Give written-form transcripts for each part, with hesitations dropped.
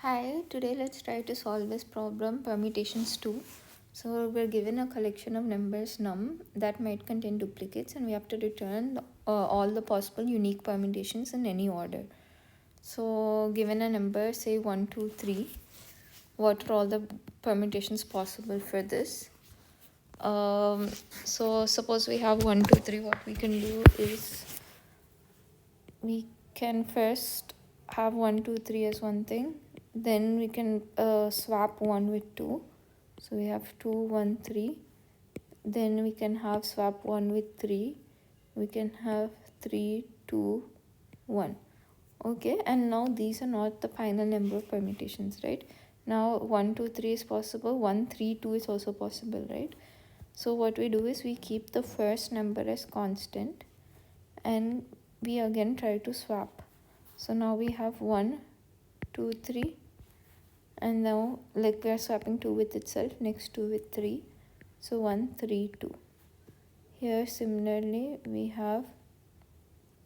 Hi, today let's try to solve this problem permutations 2. So we're given a collection of numbers num that might contain duplicates and we have to return all the possible unique permutations in any order. So given a number say 1, 2, 3, what are all the permutations possible for this? So suppose we have 1, 2, 3, what we can do is we can first have 1, 2, 3 as one thing, then we can swap 1 with 2, so we have 2, 1, 3, then we can have swap 1 with 3, we can have 3, 2, 1. Okay, and now these are not the final number of permutations, right? Now 1, 2, 3 is possible, 1, 3, 2 is also possible, right? So what we do is we keep the first number as constant and we again try to swap. So now we have 1, 2, 3, and now like we are swapping 2 with itself, next 2 with 3, so 1, 3, 2. Here similarly we have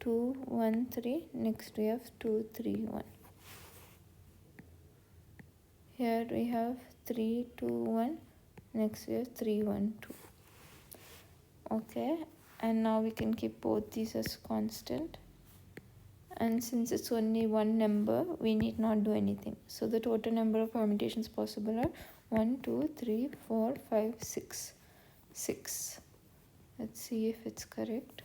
2, 1, 3, next we have 2, 3, 1. Here we have 3, 2, 1, next we have 3, 1, 2. Okay, and now we can keep both these as constant. And since it's only one number, we need not do anything. So the total number of permutations possible are 1, 2, 3, 4, 5, 6. 6. Let's see if it's correct.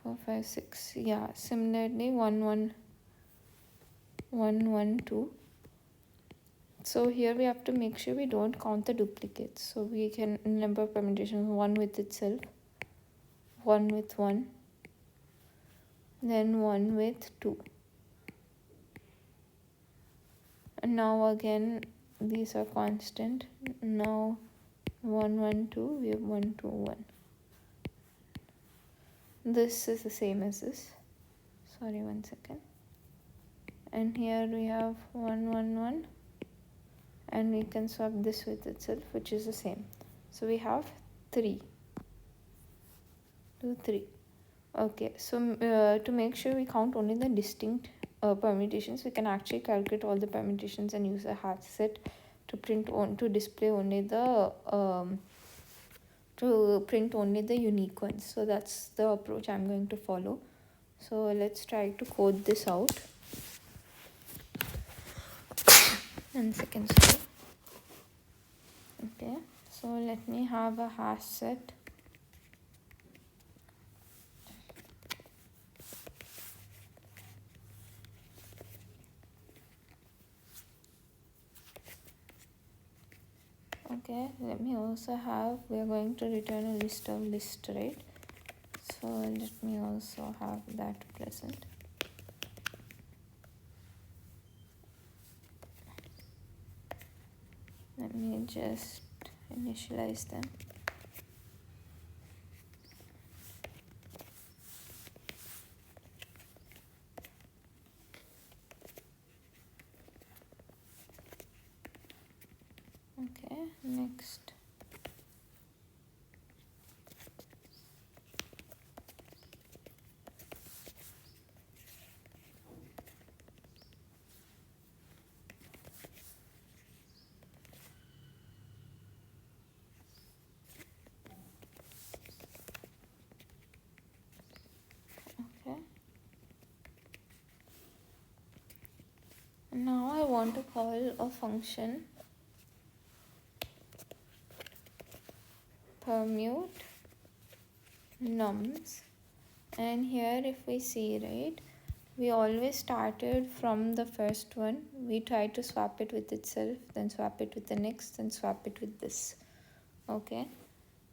4, 5, 6. Yeah, similarly 1, 1, 1, 1, 2. So here we have to make sure we don't count the duplicates. So we can number of permutations 1 with itself, 1 with 1, then 1 with 2. And now again these are constant. Now 1, 1, 2, we have 1, 2, 1. This is the same as this. Sorry, 1 second. And here we have 1, 1, 1, and we can swap this with itself, which is the same. So we have 3, 2, 3. Okay, so to make sure we count only the distinct permutations, we can actually calculate all the permutations and use a hash set to display only the unique ones. So that's the approach I'm going to follow. So let's try to code this out. 1 second, sorry. Okay, so let me have a hash set. Okay, let me also have, we are going to return a list of list, right? So let me also have that present. Let me just initialize them. Okay, next. Okay. Now I want to call a function permute nums, and here if we see, right, we always started from the first one. We try to swap it with itself, then swap it with the next, then swap it with this. Okay,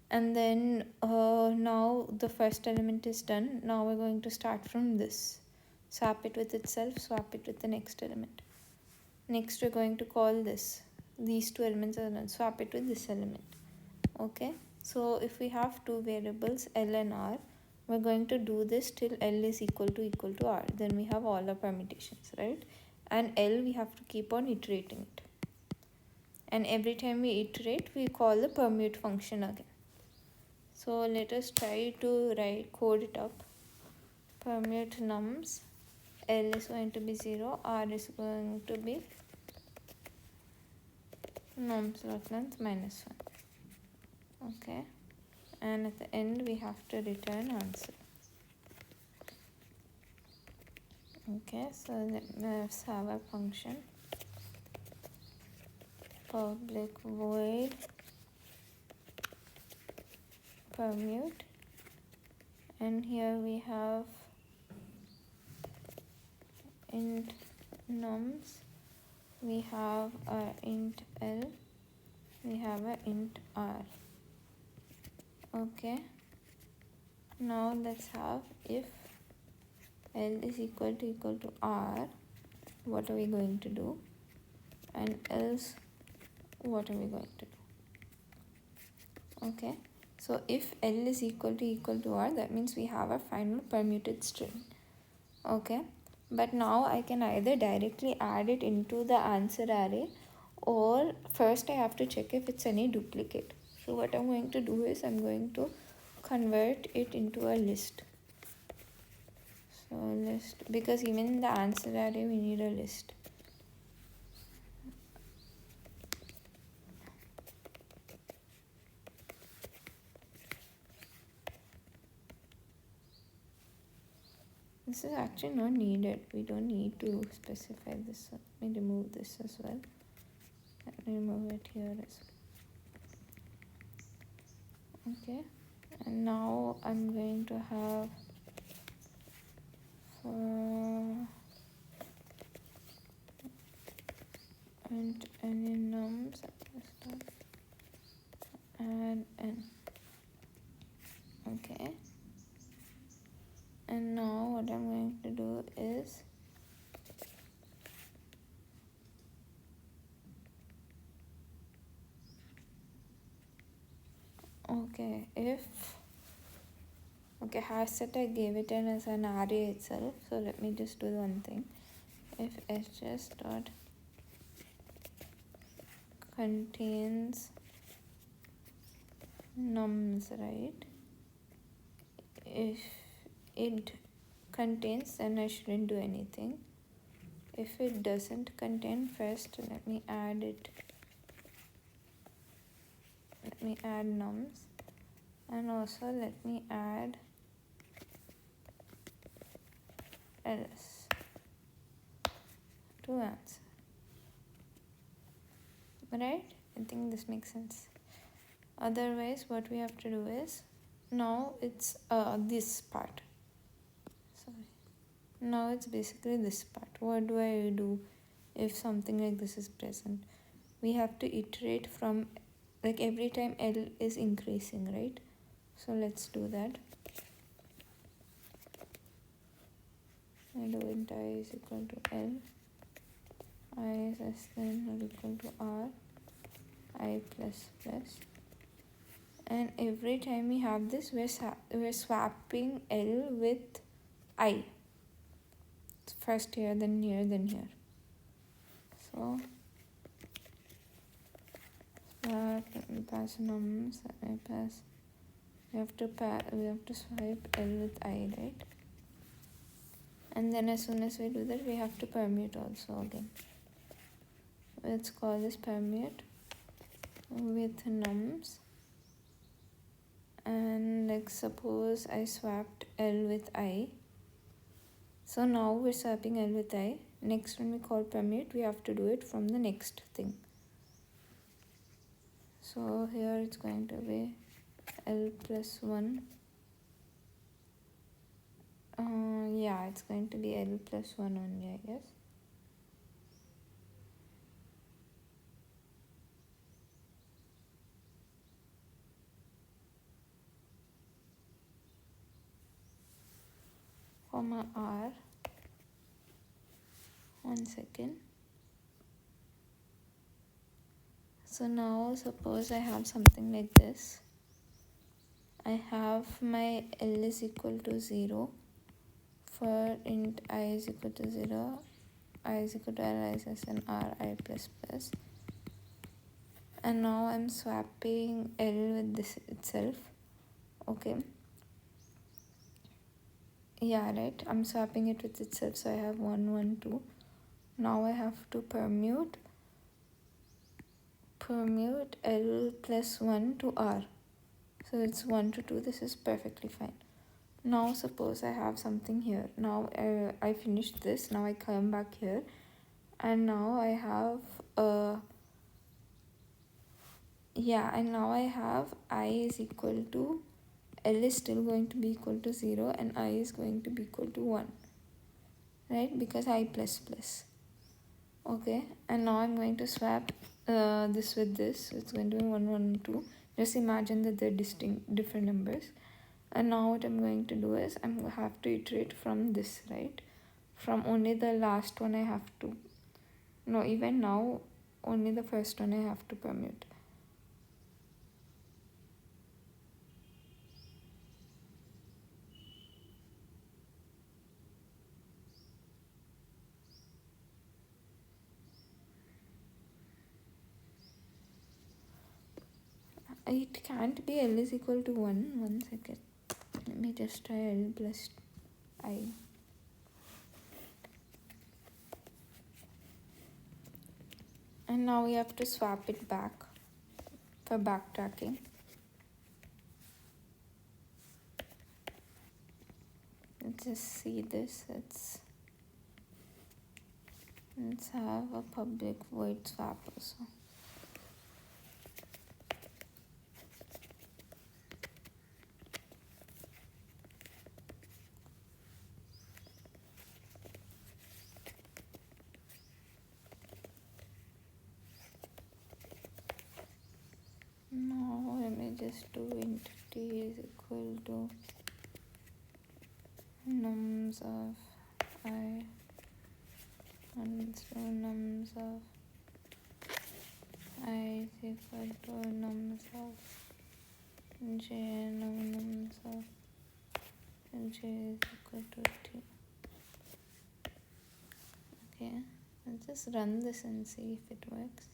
and then now the first element is done. Now we're going to start from this, swap it with itself, swap it with the next element. Next we're going to call these two elements are done, swap it with this element. Okay, so if we have two variables L and R, we're going to do this till L is equal to R. Then we have all our permutations, right? And L we have to keep on iterating it. And every time we iterate, we call the permute function again. So let us try to code it up. Permute nums, L is going to be 0, R is going to be num slot length -1. Okay, and at the end we have to return answer. Okay, so let's have a function public void permute, and here we have int nums, we have a int l, we have a int r. Okay, now let's have if l is equal to r, what are we going to do, and else what are we going to do. Okay, so if l is equal to r, that means we have a final permuted string. Okay, but now I can either directly add it into the answer array, or first I have to check if it's any duplicate. So what I'm going to do is I'm going to convert it into a list. So list, because even in the answer array we need a list. This is actually not needed. We don't need to specify this. Let me remove this as well. Let me remove it here as well. Okay, and now I'm going to have int any nums add n. Okay, and now what I'm going to do is hash set I gave it in as an array itself, so let me just do one thing. If hs dot contains nums, right? If it contains, then I shouldn't do anything. If it doesn't contain, first let me add it. Let me add nums, and also let me add else to answer. Right? I think this makes sense. Otherwise, what we have to do is, now it's this part. Sorry. Now it's basically this part. What do I do if something like this is present? We have to iterate from, like, every time L is increasing, right? So let's do that. I do int I is equal to L, I is less than or equal to R, I plus plus. And every time we have this, we're swapping L with I. First here, then here, then here. So swap, let me pass nums, let me pass. We have to swipe L with I, right? And then as soon as we do that, we have to permute also again. Let's call this permute with nums. And like suppose I swapped L with I. So now we're swapping L with I. Next, when we call permute, we have to do it from the next thing. So here it's going to be L plus 1. Yeah, it's going to be L plus 1 only, I guess. Comma R. 1 second. So now suppose I have something like this. I have my L is equal to 0 for int I is equal to 0, I is equal to L, I is less than R, I plus plus. And now I'm swapping L with this itself. Okay. Yeah, right. I'm swapping it with itself. So I have 1, 1, 2. Now I have to permute permute L plus 1 to R. So it's 1 to 2. This is perfectly fine. Now suppose I have something here. Now I finished this. Now I come back here. And now I have and now I have I is equal to L is still going to be equal to 0 and I is going to be equal to 1, right? Because I plus plus. Okay, and now I'm going to swap this with this. So it's going to be 1, 1, 2. Just imagine that they're different numbers. And now what I'm going to do is I'm going to have to iterate from this, right? From only the last one I have to, no, even now only the first one I have to permute. It can't be L is equal to 1. 1 second. Let me just try L plus I. And now we have to swap it back for backtracking. Let's just see this. Let's have a public void swap also. Now let me just do int t is equal to nums of I and so nums of I is equal to nums of j and nums of j is equal to t. Okay, I'll just run this and see if it works.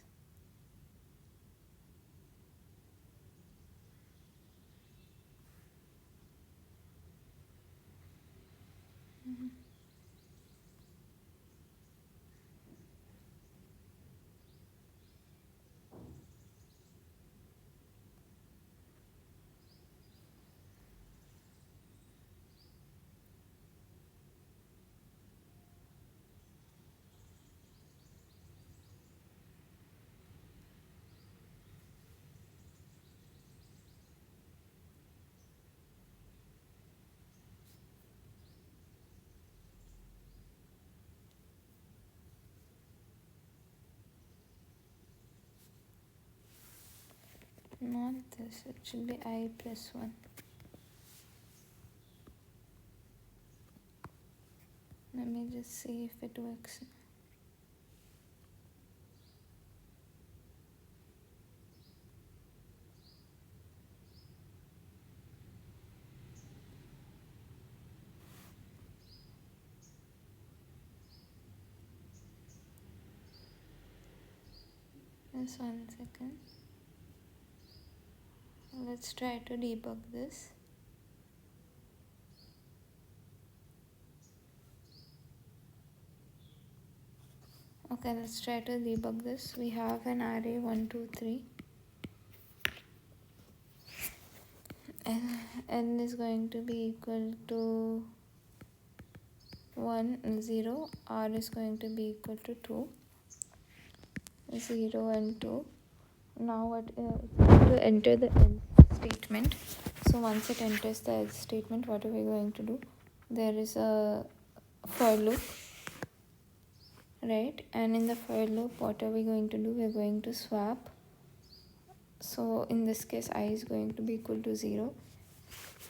Not this, it should be I plus 1. Let me just see if it works. Just 1 second. Let's try to debug this. Okay, let's try to debug this. We have an array 1, 2, 3. N is going to be equal to 1 and 0. R is going to be equal to 2. 0 and 2. Now what it's going to enter the else statement. So once it enters the else statement, what are we going to do? There is a for loop, right? And in the for loop, what are we going to do? We're going to swap. So in this case, I is going to be equal to 0.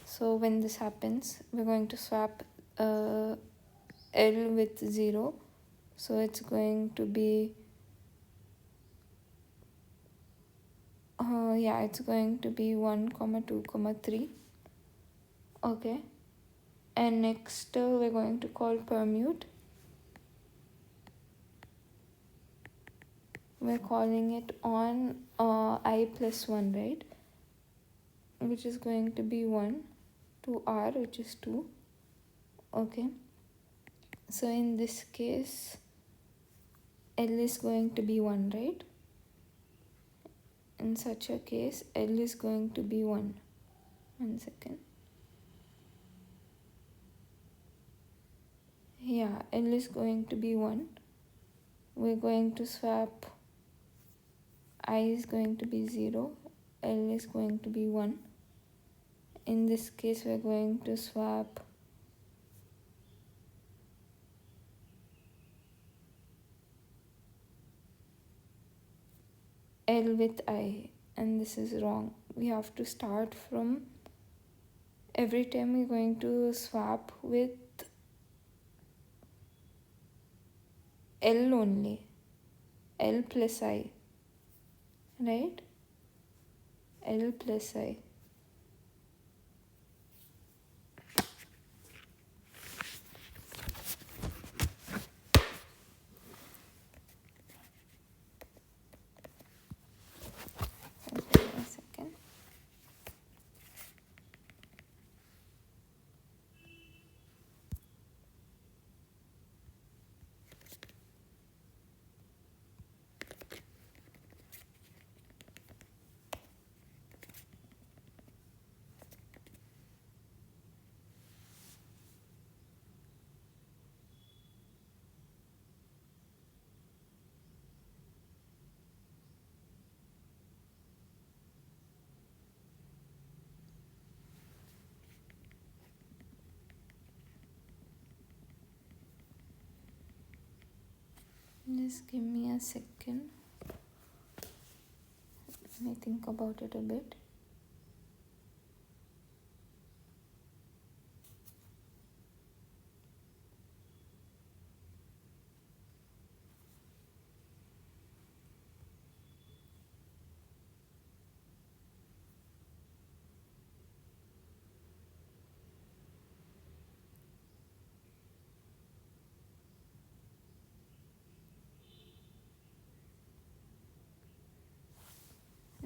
So when this happens, we're going to swap L with 0. So it's going to be it's going to be 1, 2, 3. Okay, and next we're going to call permute. We're calling it on I plus 1, right? Which is going to be 1 to R, which is 2. Okay, so in this case L is going to be 1, right? in such a case, L is going to be 1. 1 second. Yeah, L is going to be 1. We're going to swap I is going to be 0, L is going to be 1. In this case, we're going to swap L with I, and this is wrong. We have to start from every time we're going to swap with L only, L plus I, right? L plus I. Okay, 1 second. Just give me a second. Let me think about it a bit.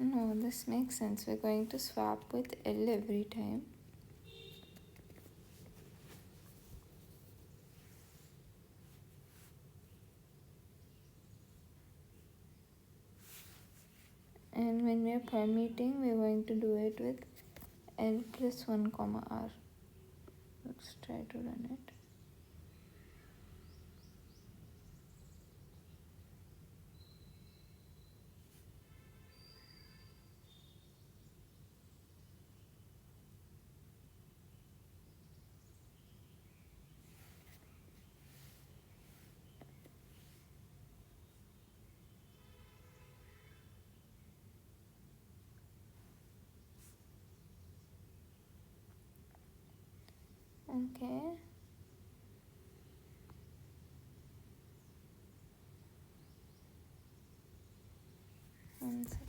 No, this makes sense. We're going to swap with L every time. And when we're permuting, we're going to do it with L plus 1 comma R. Let's try to run it. Okay. One second.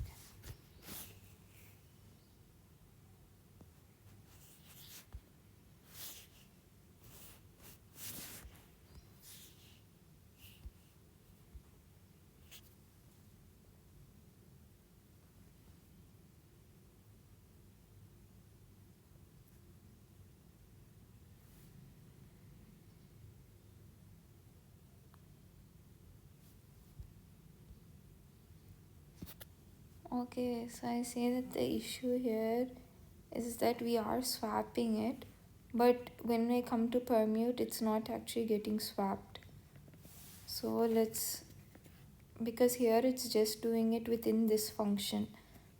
Okay, so I say that the issue here is that we are swapping it, but when we come to permute, it's not actually getting swapped. So let's, because here it's just doing it within this function,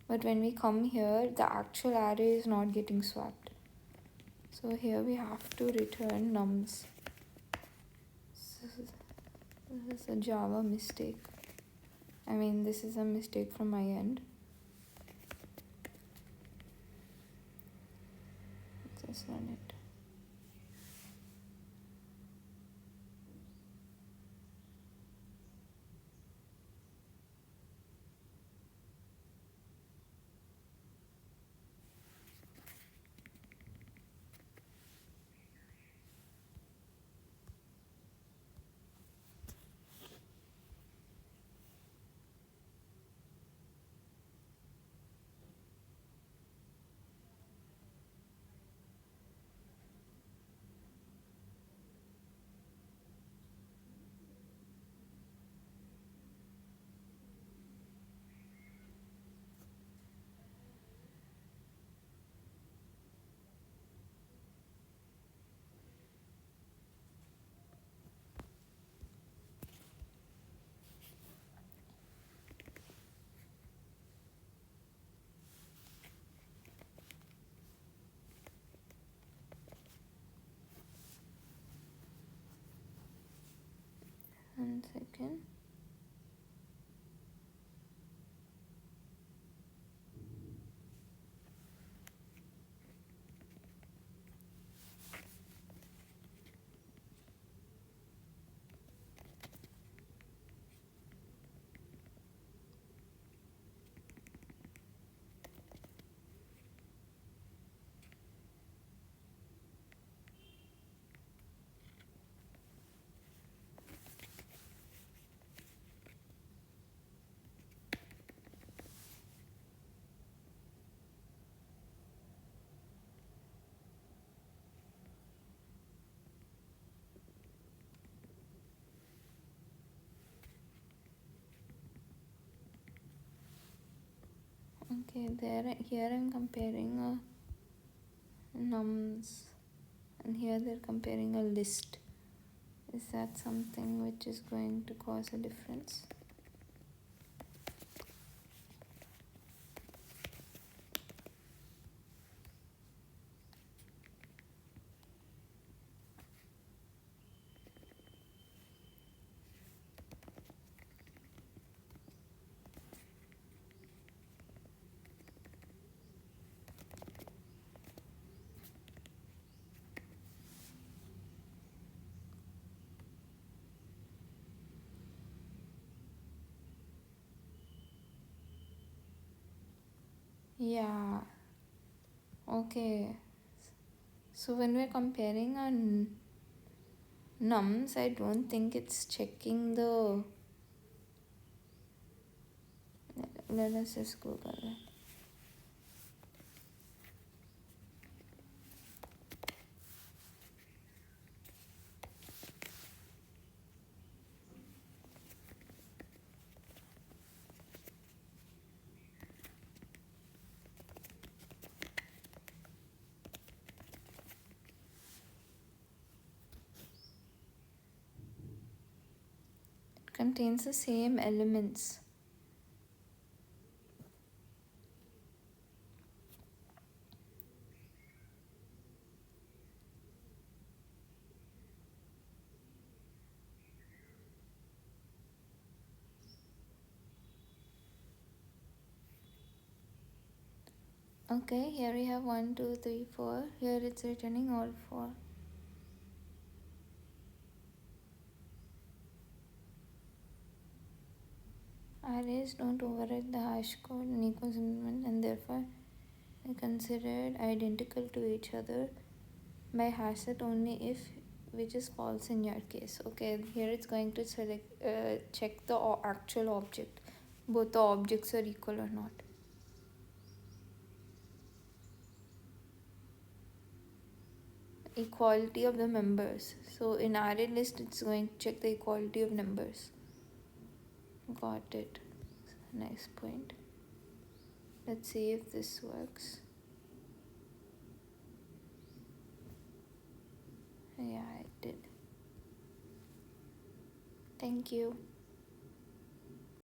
but when we come here, the actual array is not getting swapped. So here we have to return nums. This is a Java mistake. I mean, this is a mistake from my end. Let's just run it. 1 second. Okay, here I'm comparing nums, and here they're comparing a list. Is that something which is going to cause a difference? Yeah. Okay. So when we're comparing nums, I don't think it's checking the. Let us just Google it. It contains the same elements. Okay, here we have 1, 2, 3, 4. Here it's returning all 4. Arrays don't override the hash code in equals implement, and therefore they considered identical to each other by hash set only if which is false in your case. Okay, here it's going to check the actual object, both the objects are equal or not. Equality of the members. So in array list it's going to check the equality of numbers. Got it. Nice point. Let's see if this works. Yeah, it did. Thank you.